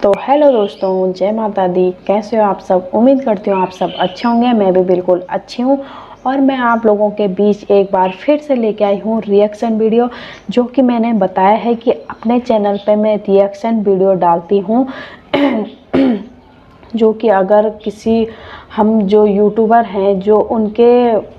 तो हेलो दोस्तों, जय माता दी। कैसे हो आप सब? उम्मीद करती हूँ आप सब अच्छे होंगे। मैं भी बिल्कुल अच्छी हूँ और मैं आप लोगों के बीच एक बार फिर से लेके आई हूँ रिएक्शन वीडियो, जो कि मैंने बताया है कि अपने चैनल पे मैं रिएक्शन वीडियो डालती हूँ। जो कि अगर किसी हम जो यूट्यूबर हैं, जो उनके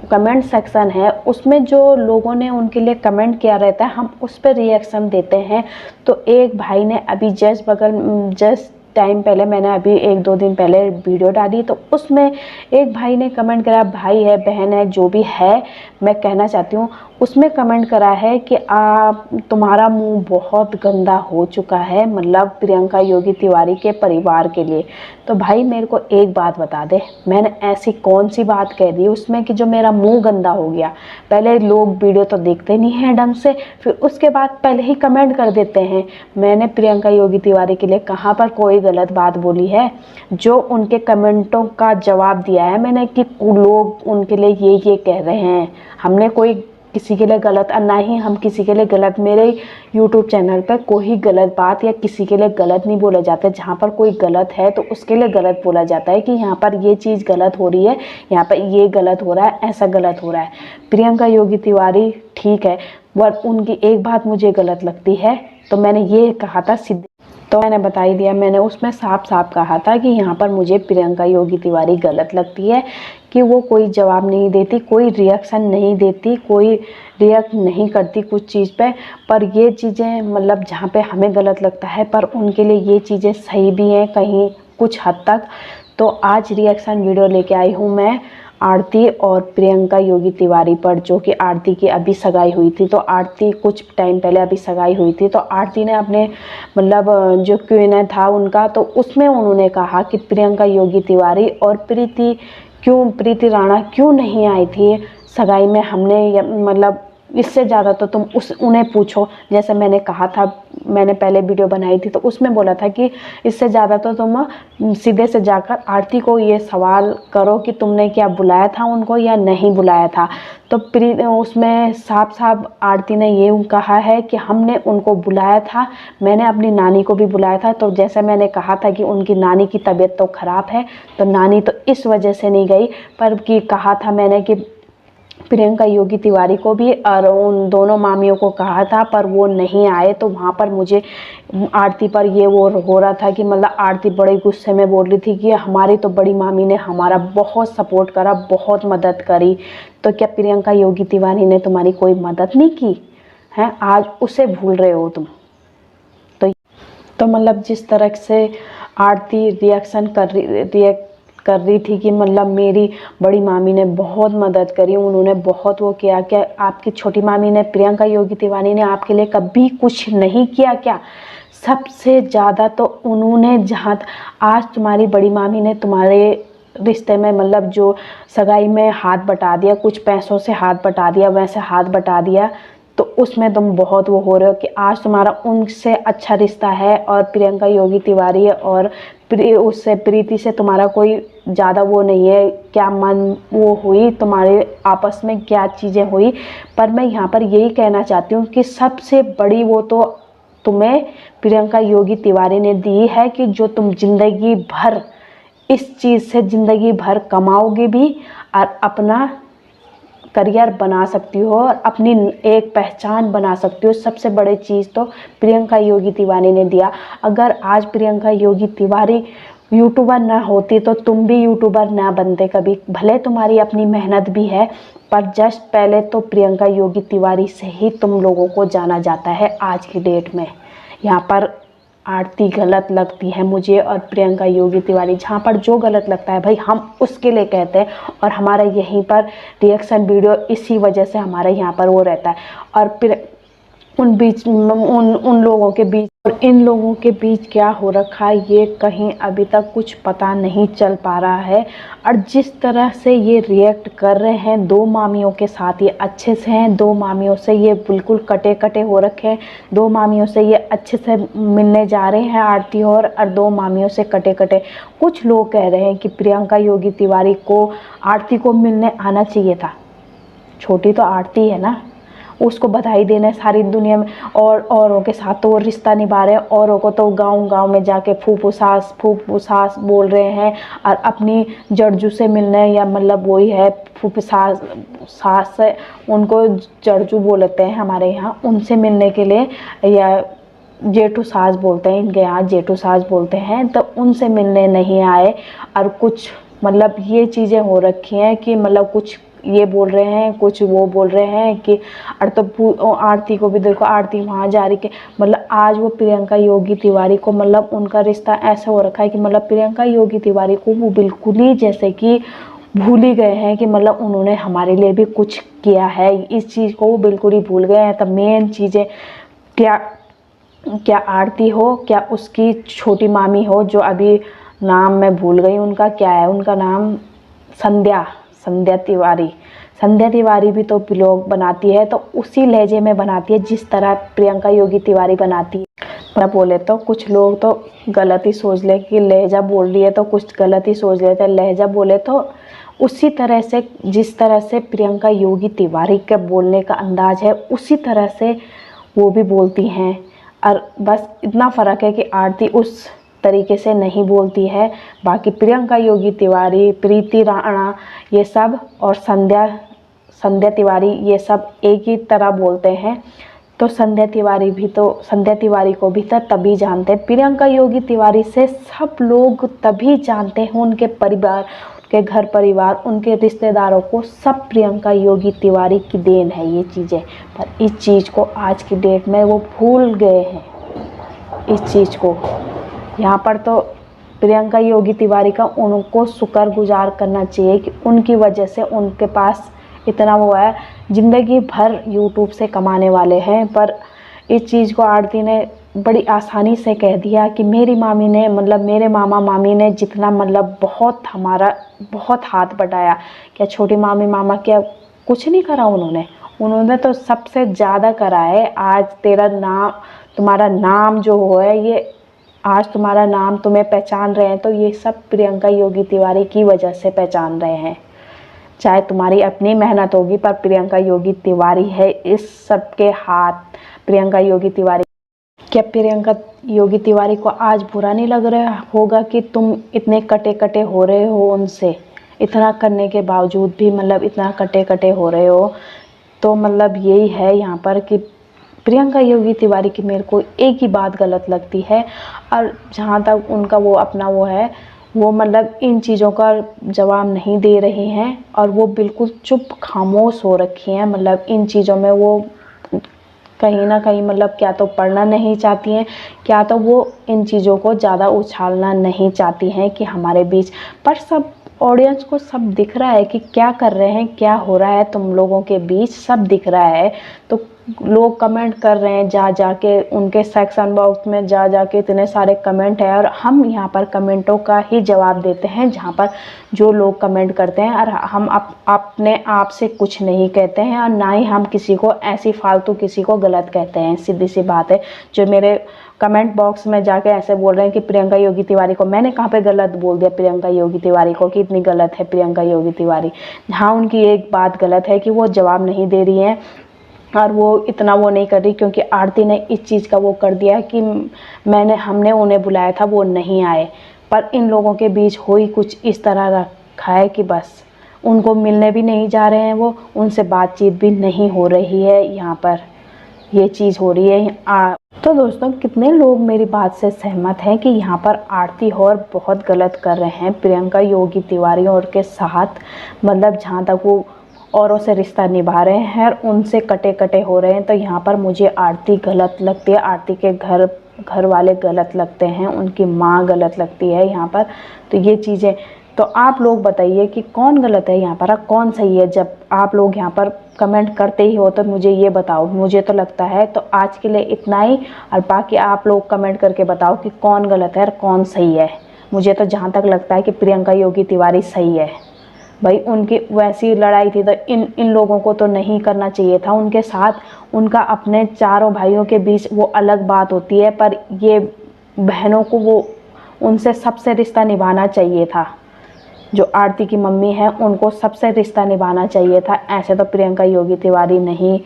कमेंट सेक्शन है उसमें जो लोगों ने उनके लिए कमेंट किया रहता है, हम उस पर रिएक्शन देते हैं। तो एक भाई ने अभी जस्ट टाइम पहले, मैंने अभी 1-2 दिन पहले वीडियो डाली, तो उसमें एक भाई ने कमेंट करा, भाई है बहन है जो भी है, मैं कहना चाहती हूँ, उसमें कमेंट करा है कि आप तुम्हारा मुंह बहुत गंदा हो चुका है, मतलब प्रियंका योगी तिवारी के परिवार के लिए। तो भाई मेरे को एक बात बता दे, मैंने ऐसी कौन सी बात कह दी उसमें कि जो मेरा मुंह गंदा हो गया? पहले लोग वीडियो तो देखते नहीं हैं ढंग से, फिर उसके बाद पहले ही कमेंट कर देते हैं। मैंने प्रियंका योगी तिवारी के लिए कहाँ पर कोई गलत बात बोली है? जो उनके कमेंटों का जवाब दिया है मैंने कि लोग उनके लिए ये कह रहे हैं, हमने कोई किसी के लिए गलत, ना ही हम किसी के लिए गलत, मेरे यूट्यूब चैनल पर कोई गलत बात या किसी के लिए गलत नहीं बोला जाता है। जहाँ पर कोई गलत है तो उसके लिए गलत बोला जाता है कि यहाँ पर ये चीज़ गलत हो रही है, यहाँ पर ये गलत हो रहा है, ऐसा गलत हो रहा है। प्रियंका योगी तिवारी ठीक है, पर उनकी एक बात मुझे गलत लगती है, तो मैंने ये कहा था सीधे, तो मैंने बता ही दिया। मैंने उसमें साफ साफ कहा था कि यहाँ पर मुझे प्रियंका योगी तिवारी गलत लगती है कि वो कोई जवाब नहीं देती, कोई रिएक्शन नहीं देती, कोई रिएक्ट नहीं करती कुछ चीज़ पे। पर ये चीज़ें मतलब जहाँ पे हमें गलत लगता है, पर उनके लिए ये चीज़ें सही भी हैं कहीं कुछ हद तक। तो आज रिएक्शन वीडियो लेके आई हूँ मैं आरती और प्रियंका योगी तिवारी पर, जो कि आरती की अभी सगाई हुई थी। तो आरती कुछ टाइम पहले अभी सगाई हुई थी, तो आरती ने अपने मतलब जो Q&A था उनका, तो उसमें उन्होंने कहा कि प्रियंका योगी तिवारी और प्रीति राणा क्यों नहीं आई थी सगाई में? हमने मतलब इससे ज़्यादा तो तुम उन्हें पूछो। जैसे मैंने कहा था, मैंने पहले वीडियो बनाई थी तो उसमें बोला था कि इससे ज़्यादा तो तुम सीधे से जाकर आरती को ये सवाल करो कि तुमने क्या बुलाया था उनको या नहीं बुलाया था। तो उसमें साफ साफ आरती ने ये कहा है कि हमने उनको बुलाया था, मैंने अपनी नानी को भी बुलाया था। तो जैसे मैंने कहा था कि उनकी नानी की तबीयत तो ख़राब है, तो नानी तो इस वजह से नहीं गई, पर कि कहा था मैंने कि प्रियंका योगी तिवारी को भी और उन दोनों मामियों को कहा था, पर वो नहीं आए। तो वहाँ पर मुझे आरती पर ये वो हो रहा था कि मतलब आरती बड़े गुस्से में बोल रही थी कि हमारी तो बड़ी मामी ने हमारा बहुत सपोर्ट करा, बहुत मदद करी, तो क्या प्रियंका योगी तिवारी ने तुम्हारी कोई मदद नहीं की है? आज उसे भूल रहे हो तुम। तो मतलब जिस तरह से आरती रिएक्शन कर रही थी कि मतलब मेरी बड़ी मामी ने बहुत मदद करी, उन्होंने बहुत वो किया, क्या आपकी छोटी मामी ने, प्रियंका योगी तिवारी ने आपके लिए कभी कुछ नहीं किया क्या? सबसे ज़्यादा तो उन्होंने, जहाँ आज तुम्हारी बड़ी मामी ने तुम्हारे रिश्ते में मतलब जो सगाई में हाथ बटा दिया, कुछ पैसों से हाथ बटा दिया, वैसे हाथ बटा दिया, तो उसमें तुम बहुत वो हो रहे हो कि आज तुम्हारा उनसे अच्छा रिश्ता है और प्रियंका योगी तिवारी और उससे प्रीति से तुम्हारा कोई ज़्यादा वो नहीं है। क्या मन वो हुई तुम्हारे आपस में, क्या चीज़ें हुई? पर मैं यहाँ पर यही कहना चाहती हूँ कि सबसे बड़ी वो तो तुम्हें प्रियंका योगी तिवारी ने दी है कि जो तुम जिंदगी भर इस चीज़ से जिंदगी भर कमाओगे भी और अपना करियर बना सकती हो और अपनी एक पहचान बना सकती हो। सबसे बड़ी चीज़ तो प्रियंका योगी तिवारी ने दिया। अगर आज प्रियंका योगी तिवारी यूट्यूबर ना होती तो तुम भी यूट्यूबर ना बनते कभी। भले तुम्हारी अपनी मेहनत भी है, पर जस्ट पहले तो प्रियंका योगी तिवारी से ही तुम लोगों को जाना जाता है आज की डेट में। यहाँ पर आरती गलत लगती है मुझे और प्रियंका योगी तिवारी, जहाँ पर जो गलत लगता है भाई हम उसके लिए कहते हैं, और हमारा यहीं पर रिएक्शन वीडियो इसी वजह से हमारा यहाँ पर वो रहता है। और फिर उन लोगों के बीच और इन लोगों के बीच क्या हो रखा है ये कहीं अभी तक कुछ पता नहीं चल पा रहा है। और जिस तरह से ये रिएक्ट कर रहे हैं दो मामियों के साथ, ये अच्छे से हैं, दो मामियों से ये बिल्कुल कटे कटे हो रखे हैं, दो मामियों से ये अच्छे से मिलने जा रहे हैं आरती और दो मामियों से कटे कटे। कुछ लोग कह रहे हैं कि प्रियंका योगी तिवारी को आरती को मिलने आना चाहिए था, छोटी तो आरती है ना, उसको बधाई देना है सारी दुनिया में, और औरों के साथ तो वो रिश्ता निभा रहे हैं, औरों को तो गांव-गांव में जाके फूफू सास बोल रहे हैं, और अपनी जड़जू से मिलने, या मतलब वही है फूफू सास है, उनको जड़जू बोलते हैं हमारे यहाँ, उनसे मिलने के लिए, या जेठू सास बोलते हैं, इनके यहाँ जेठू सास बोलते हैं, तो उनसे मिलने नहीं आए। और कुछ मतलब ये चीज़ें हो रखी हैं कि मतलब कुछ ये बोल रहे हैं, कुछ वो बोल रहे हैं कि, और तो आरती को भी देखो, आरती वहाँ जा रही के, मतलब आज वो प्रियंका योगी तिवारी को, मतलब उनका रिश्ता ऐसा हो रखा है कि मतलब प्रियंका योगी तिवारी को वो बिल्कुल ही जैसे कि भूल ही गए हैं कि मतलब उन्होंने हमारे लिए भी कुछ किया है, इस चीज़ को वो बिल्कुल ही भूल गए हैं। तब मेन चीज़ें क्या आरती हो, क्या उसकी छोटी मामी हो, जो अभी नाम मैं भूल गई उनका, क्या है उनका नाम, संध्या तिवारी। संध्या तिवारी भी तो व्लॉग बनाती है, तो उसी लहजे में बनाती है जिस तरह प्रियंका योगी तिवारी बनाती है। मैं बोले तो कुछ लोग तो गलत ही सोच ले कि लहजा बोल रही है, तो कुछ गलत ही सोच लेते हैं, लहजा बोले तो उसी तरह से, जिस तरह से प्रियंका योगी तिवारी का बोलने का अंदाज है, उसी तरह से वो भी बोलती हैं। और बस इतना फ़र्क है कि आरती उस तरीके से नहीं बोलती है, बाकी प्रियंका योगी तिवारी, प्रीति राणा, ये सब, और संध्या तिवारी, ये सब एक ही तरह बोलते हैं। तो संध्या तिवारी को भी तो तभी जानते हैं, प्रियंका योगी तिवारी से सब लोग तभी जानते हैं, उनके परिवार, उनके घर परिवार, उनके रिश्तेदारों को, सब प्रियंका योगी तिवारी की देन है ये चीज़ें। पर इस चीज़ को आज की डेट में वो भूल गए हैं, इस चीज़ को। यहाँ पर तो प्रियंका योगी तिवारी का उनको शुक्रगुजार करना चाहिए कि उनकी वजह से उनके पास इतना वो है, ज़िंदगी भर यूट्यूब से कमाने वाले हैं। पर इस चीज़ को आरती ने बड़ी आसानी से कह दिया कि मेरी मामी ने, मतलब मेरे मामा मामी ने जितना, मतलब बहुत हाथ बटाया, क्या छोटी मामी मामा क्या कुछ नहीं करा उन्होंने तो सबसे ज़्यादा करा है। आज तुम्हारा नाम जो है, ये आज तुम्हारा नाम तुम्हें पहचान रहे हैं, तो ये सब प्रियंका योगी तिवारी की वजह से पहचान रहे हैं। चाहे तुम्हारी अपनी मेहनत होगी, पर प्रियंका योगी तिवारी है इस सब के हाथ। प्रियंका योगी तिवारी, क्या प्रियंका योगी तिवारी को आज बुरा नहीं लग रहा होगा कि तुम इतने कटे हो रहे हो उनसे, इतना करने के बावजूद भी मतलब इतना कटे हो रहे हो? तो मतलब यही है यहाँ पर कि प्रियंका योगी तिवारी की मेरे को एक ही बात गलत लगती है, और जहाँ तक उनका वो अपना वो है, वो मतलब इन चीज़ों का जवाब नहीं दे रही हैं, और वो बिल्कुल चुप खामोश हो रखी हैं। मतलब इन चीज़ों में वो कहीं ना कहीं मतलब क्या तो पढ़ना नहीं चाहती हैं, क्या तो वो इन चीज़ों को ज़्यादा उछालना नहीं चाहती हैं कि हमारे बीच। पर सब ऑडियंस को सब दिख रहा है कि क्या कर रहे हैं, क्या हो रहा है तुम लोगों के बीच, सब दिख रहा है। तो लोग कमेंट कर रहे हैं, जा के उनके सेक्शन बॉक्स में जा के इतने सारे कमेंट है, और हम यहाँ पर कमेंटों का ही जवाब देते हैं जहाँ पर जो लोग कमेंट करते हैं, और हम अपने आप से कुछ नहीं कहते हैं, और ना ही हम किसी को ऐसी फालतू किसी को गलत कहते हैं। सीधी सी बात है। जो मेरे कमेंट बॉक्स में जाके ऐसे बोल रहे हैं कि प्रियंका योगी तिवारी को, मैंने कहाँ पे गलत बोल दिया प्रियंका योगी तिवारी को कि इतनी गलत है प्रियंका योगी तिवारी? हाँ, उनकी एक बात गलत है कि वो जवाब नहीं दे रही हैं, और वो इतना वो नहीं कर रही, क्योंकि आरती ने इस चीज़ का वो कर दिया कि हमने उन्हें बुलाया था, वो नहीं आए। पर इन लोगों के बीच हो ही कुछ इस तरह रखा है कि बस उनको मिलने भी नहीं जा रहे हैं, वो उनसे बातचीत भी नहीं हो रही है। यहाँ पर ये चीज़ हो रही है। तो दोस्तों, कितने लोग मेरी बात से सहमत हैं कि यहाँ पर आरती और बहुत गलत कर रहे हैं प्रियंका योगी तिवारी और के साथ? मतलब जहाँ तक वो औरों से रिश्ता निभा रहे हैं और उनसे कटे हो रहे हैं, तो यहाँ पर मुझे आरती गलत लगती है, आरती के घर वाले गलत लगते हैं, उनकी माँ गलत लगती है यहाँ पर। तो ये चीज़ें, तो आप लोग बताइए कि कौन गलत है यहाँ पर और कौन सही है? जब आप लोग यहाँ पर कमेंट करते ही हो तो मुझे ये बताओ। मुझे तो लगता है, तो आज के लिए इतना ही, और बाकी आप लोग कमेंट करके बताओ कि कौन गलत है और कौन सही है। मुझे तो जहाँ तक लगता है कि प्रियंका योगी तिवारी सही है। भाई उनकी वैसी लड़ाई थी तो इन लोगों को तो नहीं करना चाहिए था उनके साथ। उनका अपने चारों भाइयों के बीच वो अलग बात होती है, पर ये बहनों को वो उनसे सबसे रिश्ता निभाना चाहिए था। जो आरती की मम्मी है उनको सबसे रिश्ता निभाना चाहिए था। ऐसे तो प्रियंका योगी तिवारी नहीं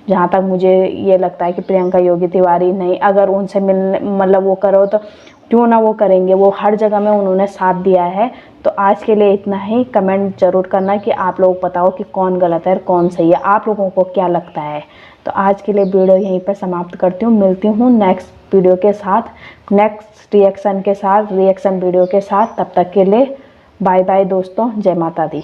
जहाँ तक मुझे ये लगता है कि प्रियंका योगी तिवारी नहीं, अगर उनसे मिलने मतलब वो करो तो क्यों ना वो करेंगे, वो हर जगह में उन्होंने साथ दिया है। तो आज के लिए इतना ही। कमेंट ज़रूर करना कि आप लोग बताओ कि कौन गलत है और कौन सही है, आप लोगों को क्या लगता है। तो आज के लिए वीडियो यहीं पर समाप्त करती हूँ, मिलती हूँ नेक्स्ट वीडियो के साथ, नेक्स्ट रिएक्शन के साथ, रिएक्शन वीडियो के साथ। तब तक के लिए बाय बाय दोस्तों, जय माता दी।